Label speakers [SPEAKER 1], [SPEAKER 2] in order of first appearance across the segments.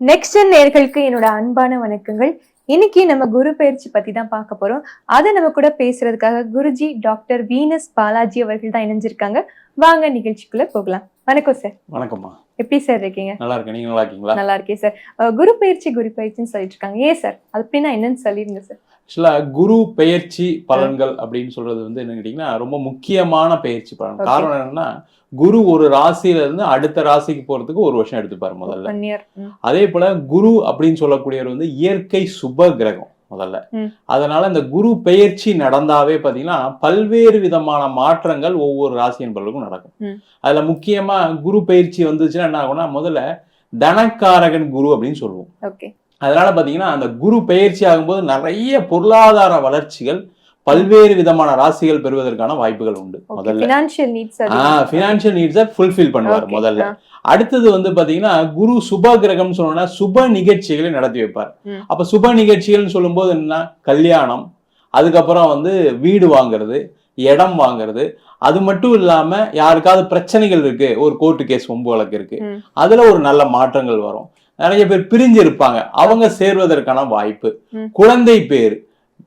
[SPEAKER 1] Next நேர்களுக்கு என்னோட அன்பான வணக்கங்கள். இன்னைக்கு நம்ம குரு பயிற்சி பத்தி தான் பார்க்க போறோம். அதை நம்ம கூட பேசுறதுக்காக குருஜி டாக்டர் வீனஸ் பாலாஜி அவர்கள் தான் இணைஞ்சிருக்காங்க. வாங்க நிகழ்ச்சிக்குள்ள போகலாம். வணக்கம் சார்.
[SPEAKER 2] வணக்கம்மா.
[SPEAKER 1] எப்படி சார் இருக்கீங்க?
[SPEAKER 2] நல்லா இருக்கேன். நீங்க நல்லா இருக்கீங்களா? நல்லா
[SPEAKER 1] இருக்கேன் சார். குரு பயிற்சின்னு சொல்லிட்டு இருக்காங்க. ஏன் சார் அது அப்படின்னா என்னன்னு சொல்லிருங்க சார்.
[SPEAKER 2] ஆக்சுவலா குரு பெயர்ச்சி பலன்கள் அப்படின்னு சொல்றது வந்து என்ன கேட்டீங்கன்னா ரொம்ப முக்கியமான பெயர்ச்சி பலன். காரணம் என்னன்னா குரு ஒரு ராசியில இருந்து அடுத்த ராசிக்கு போறதுக்கு ஒரு வருஷம் எடுத்துப்பாரு முதல்ல. அதே போல குரு அப்படின்னு சொல்லக்கூடியவர் வந்து இயற்கை சுப கிரகம் முதல்ல. அதனால இந்த குரு பெயர்ச்சி நடந்தாவே பாத்தீங்கன்னா பல்வேறு விதமான மாற்றங்கள் ஒவ்வொரு ராசி என்பவர்களுக்கும் நடக்கும். அதுல முக்கியமா குரு பயிற்சி வந்துச்சுன்னா என்ன ஆகும்னா முதல்ல தனக்காரகன் குரு அப்படின்னு சொல்லுவோம். அதனால பாத்தீங்கன்னா அந்த குரு பெயர்ச்சி ஆகும்போது நிறைய பொருளாதார வளர்ச்சிகள் பல்வேறு விதமான ராசிகள் பெறுவதற்கான வாய்ப்புகள் உண்டு. முதல்ல பினான்சியல் நீட்ஸை ஃபுல்ஃபில் பண்ணுவார் முதல்ல. அடுத்தது வந்து பாத்தீங்கன்னா குரு சுப கிரகம் சொன்னா சுப நிகழ்ச்சிகளை நடத்தி வைப்பார். அப்ப சுப நிகழ்ச்சிகள்னு சொல்லும் போது என்ன, கல்யாணம், அதுக்கப்புறம் வந்து வீடு வாங்குறது, இடம் வாங்குறது, அது மட்டும் இல்லாம யாருக்காவது பிரச்சனைகள் இருக்கு, ஒரு கோர்ட்டு கேஸ் வம்பு வழக்கு இருக்கு, அதுல ஒரு நல்ல மாற்றங்கள் வரும். நிறைய பேர் பிரிஞ்சு இருப்பாங்க, அவங்க சேர்வதற்கான வாய்ப்பு, குழந்தை பேர்,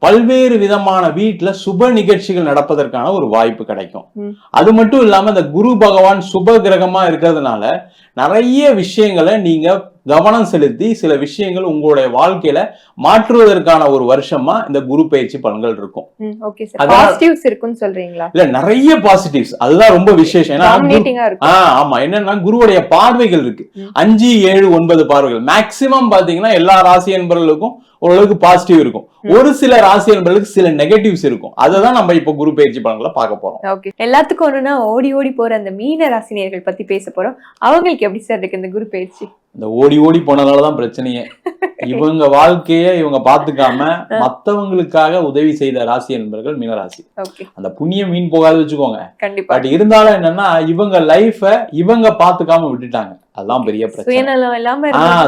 [SPEAKER 2] பல்வேறு விதமான வீட்டுல சுப நிகழ்ச்சிகள் நடப்பதற்கான ஒரு வாய்ப்பு கிடைக்கும். அது மட்டும் இல்லாம இந்த குரு பகவான் சுப கிரகமா இருக்கிறதுனால நிறைய விஷயங்களை நீங்க கவனம் செலுத்தி சில விஷயங்கள் உங்களுடைய வாழ்க்கையில மாற்றுவதற்கான ஒரு வருஷமா இந்த குரு பயிற்சி பலன்கள் இருக்கும். இல்ல நிறைய பாசிட்டிவ்ஸ், அதுதான் ரொம்ப விசேஷம். ஆமா, என்னன்னா குருவுடைய பார்வைகள் இருக்கு. 5, 7, 9 பார்வைகள் மேக்சிமம் பாத்தீங்கன்னா எல்லா ராசி என்பவர்களுக்கும் ஓரளவுக்கு பாசிட்டிவ் இருக்கும். ஒரு சில ராசி என்பவர்களுக்கு சில நெகட்டிவ்ஸ் இருக்கும். அததான் நம்ம இப்ப குரு பயிற்சி பலன்களை பார்க்க போறோம்.
[SPEAKER 1] எல்லாத்துக்கும் ஒண்ணுன்னா ஓடி ஓடி போற அந்த மீன ராசினியர்கள் பத்தி பேச போறோம். அவங்களுக்கு எப்படி சார் இருக்கு இந்த குரு பயிற்சி?
[SPEAKER 2] இந்த ஓடி ஓடி போனதாலதான் பிரச்சனையே. இவங்க வாழ்க்கைய இவங்க பாத்துக்காம மத்தவங்களுக்காக உதவி செய்த ராசி என்பவர்கள் மீனராசி. அந்த புண்ணியம் மீன் போகாது வச்சுக்கோங்க. பட் இருந்தாலும் என்னன்னா இவங்க லைஃப இவங்க பாத்துக்காம விட்டுட்டாங்க. அதுதான் பெரிய பிரச்சனை.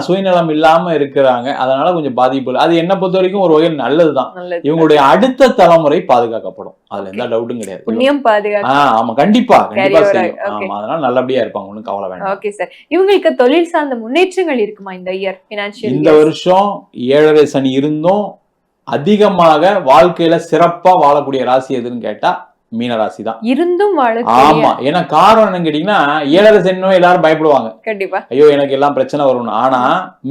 [SPEAKER 2] சுயநலம் இல்லாம இருக்கிறாங்க. அதனால கொஞ்சம் பாதிப்பு. அது என்ன பொறுத்த வரைக்கும் ஒரு வகையில் நல்லதுதான். இவங்களுடைய அடுத்த தலைமுறை பாதுகாக்கப்படும். அதுல எந்த டவுட்டும் கிடையாது. ஆமா, கண்டிப்பா கண்டிப்பா செய்யும். ஆமா, அதனால நல்லபடியா இருப்பாங்க, ஒண்ணும் கவலை வேண்டாம்.
[SPEAKER 1] Okay sir. இவங்களுக்கு தொழில் சார்ந்த முன்னேற்றங்கள் இருக்குமா இந்த இயர் பினான்சியல்?
[SPEAKER 2] இந்த வருஷம் 7.5 சனி இருந்தும் அதிகமாக வாழ்க்கையில சிறப்பா வாழக்கூடிய ராசி எதுன்னு கேட்டா மீனராசி தான்.
[SPEAKER 1] இருந்தும்
[SPEAKER 2] ஆமா, ஏன்னா காரணம் என்னன்னு கேட்டீங்கன்னா 7.5 சனி எல்லாரும் பயப்படுவாங்க.
[SPEAKER 1] கண்டிப்பா
[SPEAKER 2] ஐயோ எனக்கு எல்லாம் பிரச்சனை வரும்னு. ஆனா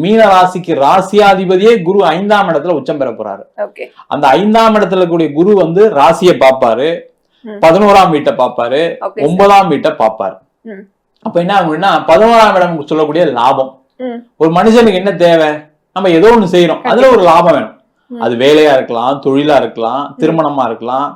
[SPEAKER 2] மீனராசிக்கு ராசியாதிபதியே குரு 5ஆம் இடத்துல உச்சம் பெற போறாரு. அந்த 5ஆம் இடத்துல கூடிய குரு வந்து ராசியை பாப்பாரு, 11ஆம் வீட்டை பாப்பாரு, 9ஆம் வீட்டை பாப்பாரு. அப்ப என்ன ஆகும்னா 11ஆம் இடம் சொல்லக்கூடிய லாபம். ஒரு மனுஷனுக்கு என்ன தேவை, நம்ம ஏதோ ஒண்ணு செய்யறோம், அதுல ஒரு லாபம் வேணும். அது வேலையா இருக்கலாம், தொழிலா இருக்கலாம், திருமணமா இருக்கலாம்,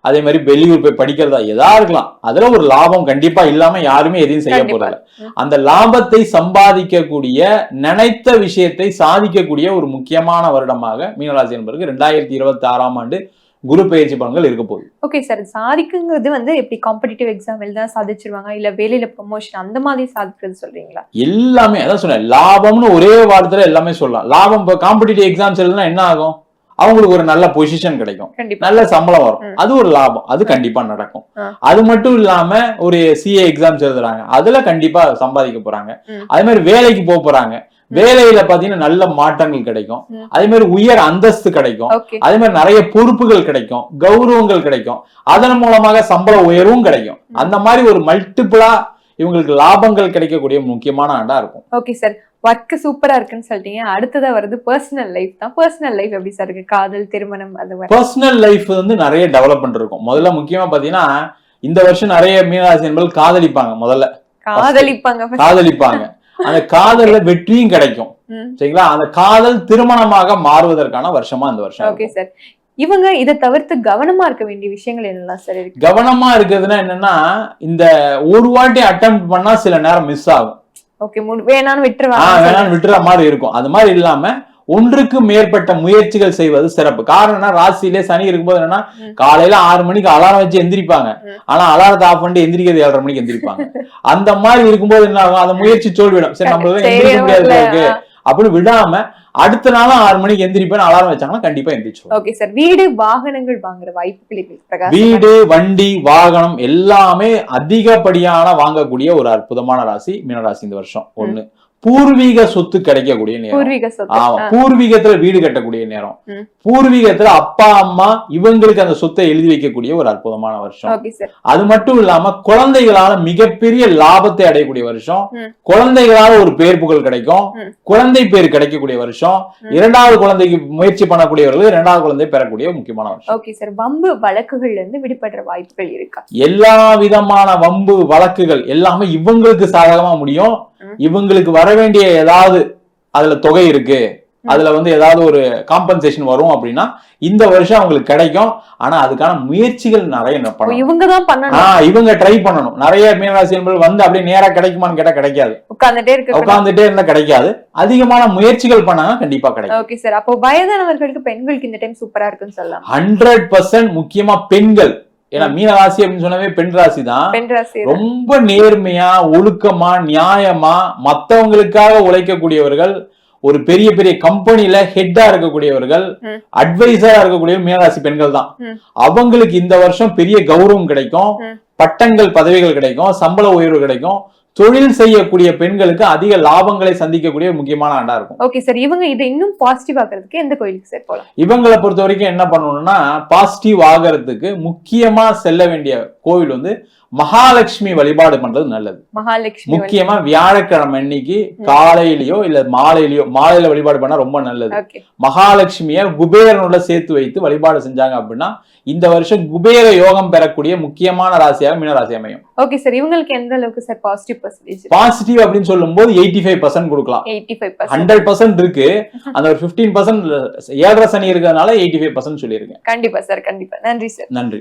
[SPEAKER 2] அதே மாதிரி வெளியூர் போய் படிக்கிறதா எதா இருக்கலாம். அதுல ஒரு லாபம் கண்டிப்பா இல்லாம யாருமே எதையும் செய்ய போறதில்ல. அந்த லாபத்தை சம்பாதிக்கக்கூடிய, நினைத்த விஷயத்தை சாதிக்கக்கூடிய ஒரு முக்கியமான வருடமாக மீனராசி என்பதற்கு 2026ஆம் ஆண்டு குரு பயிற்சி பலன்கள் இருக்க போகுது.
[SPEAKER 1] Okay sir. சாதிக்குங்கிறது வந்து எப்படி காம்படிட்டிவ் எக்ஸாம் எழுதா சாதிச்சிருவாங்க, இல்ல வேலையில ப்ரமோஷன் அந்த மாதிரி சாதிக்கிறது சொல்றீங்களா?
[SPEAKER 2] எல்லாமே அதான் சொன்னேன். லாபம்னு ஒரே வார்த்தையில எல்லாமே சொல்லலாம். லாபம் காம்படிட்டிவ் எக்ஸாம்ஸ் எழுதுனா என்ன ஆகும், அவங்களுக்கு ஒரு நல்ல பொசிஷன் கிடைக்கும், நல்ல சம்பளம் வரும், அது ஒரு லாபம், அது கண்டிப்பா நடக்கும். அது மட்டும் இல்லாம ஒரு சிஏ எக்ஸாம்ஸ் எழுதுறாங்க, அதுல கண்டிப்பா சம்பாதிக்க போறாங்க. அதே மாதிரி வேலைக்கு போறாங்க, வேலையில பாத்தீங்கன்னா நல்ல மாற்றங்கள் கிடைக்கும், அதே மாதிரி உயர் அந்தஸ்து கிடைக்கும், அதே மாதிரி நிறைய பொறுப்புகள் கிடைக்கும், கௌரவங்கள் கிடைக்கும், அதன் மூலமாக சம்பள உயர்வும் கிடைக்கும். அந்த மாதிரி ஒரு மல்டிபிளா இவங்களுக்கு லாபங்கள் கிடைக்கக்கூடிய முக்கியமான ஆண்டா இருக்கும்.
[SPEAKER 1] Okay sir. ஒர்க் சூப்பரா இருக்குன்னு சொல்லிட்டீங்க. அடுத்ததா வருது பர்சனல் லைஃப் தான். பர்சனல் லைஃப் எப்படி சார் இருக்கு? காதல், திருமணம், அது மாதிரி
[SPEAKER 2] பர்சனல் லைஃப் வந்து நிறைய டெவலப்மெண்ட் இருக்கும். முதல்ல முக்கியமா பாத்தீங்கன்னா இந்த வருஷம் நிறைய மீனராசி என்பது காதலிப்பாங்க. முதல்ல காதலிப்பாங்க. அந்த காதல்ல வெற்றியும் கிடைக்கும். சரிங்களா? அந்த காதல் திருமணமாக மாறுவதற்கான வருஷமா இந்த வருஷம்.
[SPEAKER 1] Okay sir. இவங்க இதை தவிர்த்து கவனமா இருக்க வேண்டிய விஷயங்கள் என்னெல்லாம் சார் இருக்கு?
[SPEAKER 2] கவனமா இருக்கிறதுனா என்னன்னா, இந்த ஒரு வாட்டி அட்டெம்ட் பண்ணா சில நேரம் மிஸ் ஆகும்.
[SPEAKER 1] ஓகே, வேணான்னு விட்டுற
[SPEAKER 2] மாதிரி இருக்கும். அது மாதிரி இல்லாம ஒன்றுக்கு மேற்பட்ட முயற்சிகள் செய்வது சிறப்பு. காரணம் ராசியிலே சனி இருக்கும்போது என்னன்னா காலையில 6 மணிக்கு அலாரம் வச்சு எந்திரிப்பாங்க. ஆனா அலாரத்தை ஆஃப் பண்ணிட்டு எந்திரிக்கிறது 7:30 மணிக்கு எந்திரிப்பாங்க. அந்த மாதிரி இருக்கும்போது என்ன ஆகும், அந்த முயற்சி தோல்விடும். சரி, நம்ம எந்திரிக்க முடியாது அப்படின்னு விடாம அடுத்த நாளும் 6 மணிக்கு எந்திரிப்பேன் அலாரம் வச்சாங்கன்னா கண்டிப்பா எந்திரிச்சு.
[SPEAKER 1] Okay sir. வீடு வாகனங்கள் வாங்குற வாய்ப்புகள்,
[SPEAKER 2] வீடு வண்டி வாகனம் எல்லாமே அதிகப்படியான வாங்கக்கூடிய ஒரு அற்புதமான ராசி மீனராசி இந்த வருஷம். ஒண்ணு பூர்வீக சொத்து கிடைக்கக்கூடிய நேரம்.
[SPEAKER 1] பூர்வீக சொத்து.
[SPEAKER 2] ஆமா, பூர்வீகத்துல வீடு கட்டக்கூடிய நேரம். பூர்வீகத்துல அப்பா அம்மா இவங்களுக்கு அந்த சொத்தை எழுதி வைக்கக்கூடிய ஒரு அற்புதமான வருஷம். அது மட்டும் இல்லாம குழந்தைகளால மிகப்பெரிய லாபத்தை அடையக்கூடிய வருஷம். குழந்தைகளால ஒரு பேர் புகழ் கிடைக்கும், குழந்தை பேர் கிடைக்கக்கூடிய வருஷம். இரண்டாவது குழந்தைக்கு முயற்சி பண்ணக்கூடியவர்கள் இரண்டாவது குழந்தை பெறக்கூடிய முக்கியமான வருஷம்.
[SPEAKER 1] Okay sir. வம்பு வழக்குகள்ல இருந்து விடுபடுற வாய்ப்புகள் இருக்கா?
[SPEAKER 2] எல்லா விதமான வம்பு வழக்குகள் எல்லாமே இவங்களுக்கு சாதகமா முடியும். இவங்களுக்கு வர வேண்டிய ஏதாவது அதுல தொகை இருக்கு, அதுல வந்து ஏதாவது ஒரு காம்பன்சேஷன் வரும் அப்படின்னா இந்த வருஷம் அவங்களுக்கு கிடைக்கும். ஆனா அதுக்கான முயற்சிகள் நிறைய பண்ணணும்.
[SPEAKER 1] இவங்க தான் பண்ணணும்.
[SPEAKER 2] இவங்க ட்ரை பண்ணணும். நிறைய மீனராசி என்பது வந்து அப்படியே நேரா கிடைக்குமான்னு கேட்டா கிடைக்காது. உட்கார்ந்துட்டே இருந்தா கிடைக்காது. அதிகமான முயற்சிகள் பண்ணாங்க கண்டிப்பா கிடைக்கும்.
[SPEAKER 1] Okay sir. அப்போ வயதானவர்களுக்கு பெண்களுக்கு இந்த டைம் சூப்பரா இருக்குன்னு சொல்லலாம்.
[SPEAKER 2] 100% முக்கியமா பெண்கள். ஏன்னா மீனராசி அப்படின்னு சொன்னவே பெண் ராசி தான். ரொம்ப நேர்மையா, ஒழுக்கமா, நியாயமா மத்தவங்களுக்காக உழைக்கக்கூடியவர்கள், ஒரு பெரிய பெரிய கம்பெனில ஹெட்டா இருக்கக்கூடியவர்கள், அட்வைசரா இருக்கக்கூடிய மீனராசி பெண்கள் தான். அவங்களுக்கு இந்த வருஷம் பெரிய கௌரவம் கிடைக்கும், பட்டங்கள் பதவிகள் கிடைக்கும், சம்பள உயர்வு கிடைக்கும். தொழில் செய்யக்கூடிய பெண்களுக்கு அதிக லாபங்களை சந்திக்கக்கூடிய முக்கியமான ஆண்டா இருக்கும்.
[SPEAKER 1] Okay sir. இவங்க இதை இன்னும் பாசிட்டிவ் ஆகிறதுக்கு எந்த கோயிலுக்கு சார் போலாம்?
[SPEAKER 2] இவங்களை பொறுத்த வரைக்கும் என்ன பண்ணணும்னா, பாசிட்டிவ் ஆகிறதுக்கு முக்கியமா செல்ல வேண்டிய கோவில் வந்து மகாலட்சுமி வழிபாடு பண்றது நல்லது.
[SPEAKER 1] மகாலட்சுமி
[SPEAKER 2] முக்கியமா வியாழக்கிழமை அன்னைக்கு காலையிலயோ இல்ல மாலையில வழிபாடு பண்ணா ரொம்ப நல்லது. மகாலட்சுமிய குபேரனோட சேர்த்து வைத்து வழிபாடு செஞ்சாங்க அப்படின்னா இந்த வருஷம் குபேர யோகம் பெறக்கூடிய முக்கியமான ராசியாக மீனராசி அமையும்.
[SPEAKER 1] Okay sir. இவங்களுக்கு எந்த அளவுக்கு சார் பாசிட்டிவ் பர்சன்டேஜ்?
[SPEAKER 2] பாசிட்டிவ் அப்படின்னு சொல்லும் போது 85% கொடுக்கலாம். 100% இருக்கு. அந்த ஒரு 15% 7.5 சனி இருக்கிறதுனால 85% சொல்லியிருக்கேன்.
[SPEAKER 1] கண்டிப்பா சார். கண்டிப்பா. நன்றி சார்.
[SPEAKER 2] நன்றி.